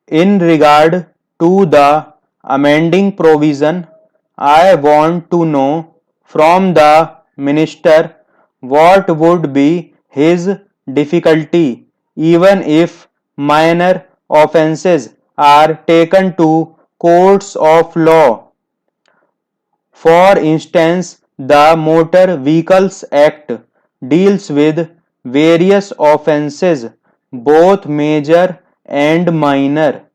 In regard to the amending provision, I want to know from the Minister what would be his difficulty even if minor offences are taken to courts of law. For instance, the Motor Vehicles Act deals with various offences, both major and minor,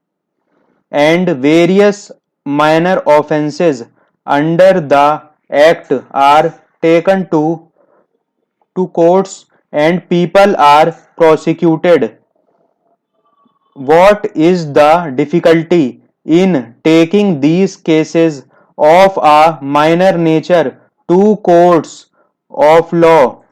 and various minor offences under the Act are taken to courts and people are prosecuted. What is the difficulty in taking these cases of a minor nature to courts of law?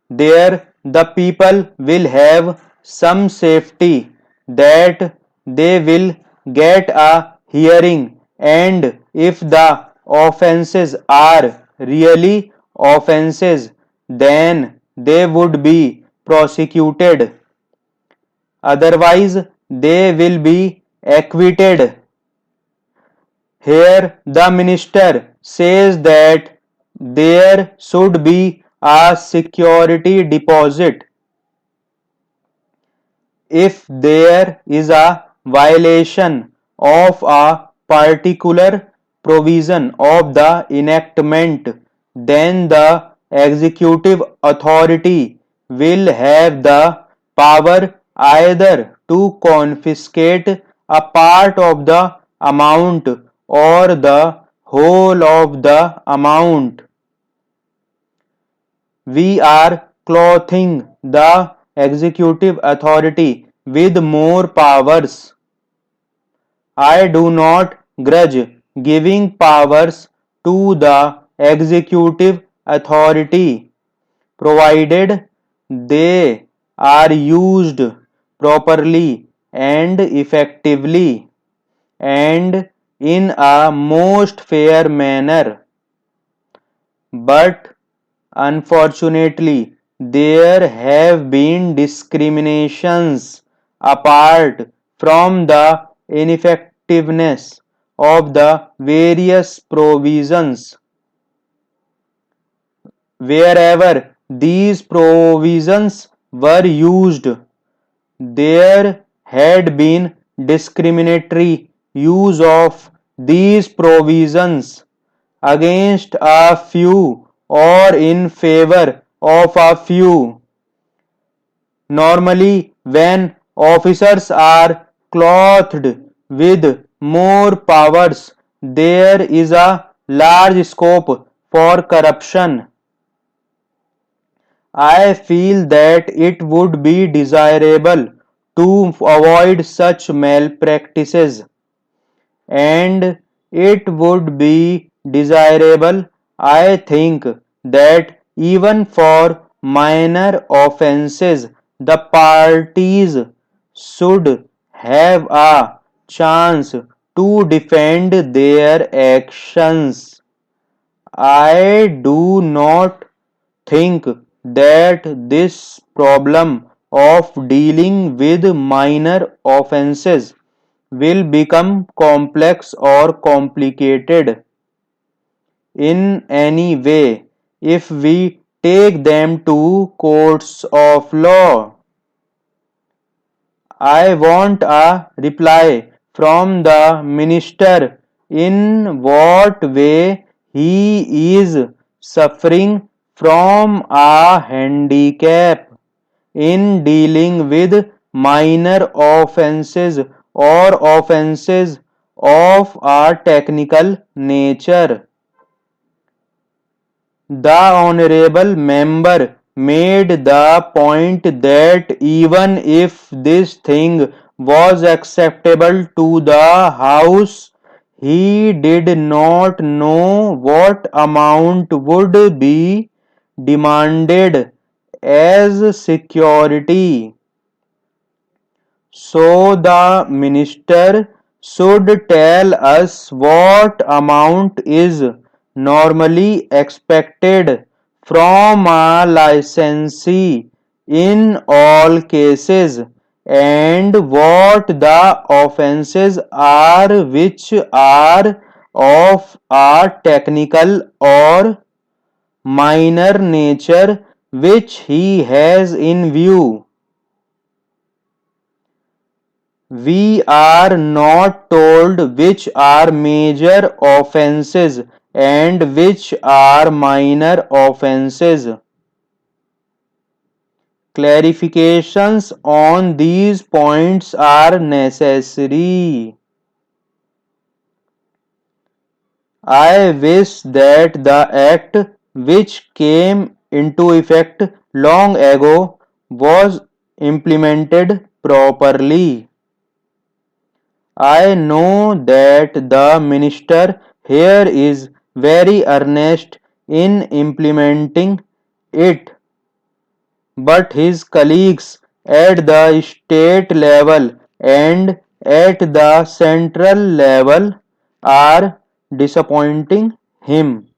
There the people will have some safety that they will get a hearing, and if the offences are really offences, then they would be prosecuted. Otherwise, they will be acquitted. Here the minister says that there should be a security deposit. If there is a violation of a particular provision of the enactment, then the executive authority will have the power either to confiscate a part of the amount or the whole of the amount. We are clothing the executive authority with more powers. I do not grudge giving powers to the executive authority, provided they are used properly and effectively and in a most fair manner. But unfortunately, there have been discriminations apart from the ineffectiveness of the various provisions. Wherever these provisions were used, there had been discriminatory use of these provisions against a few or in favor of a few. Normally, when officers are clothed with more powers, there is a large scope for corruption. I feel that it would be desirable to avoid such malpractices, and it would be desirable, I think, that even for minor offences the parties should have a chance to defend their actions. I do not think that this problem of dealing with minor offences will become complex or complicated in any way if we take them to courts of law. I want a reply from the minister in what way he is suffering from a handicap in dealing with minor offences or offences of a technical nature. The honourable member made the point that even if this thing was acceptable to the House, he did not know what amount would be demanded as security. So the minister should tell us what amount is normally expected from a licensee in all cases, and what the offences are which are of a technical or minor nature which he has in view. We are not told which are major offences and which are minor offences. Clarifications on these points are necessary. I wish that the act which came into effect long ago was implemented properly. I know that the minister here is very earnest in implementing it, but his colleagues at the state level and at the central level are disappointing him.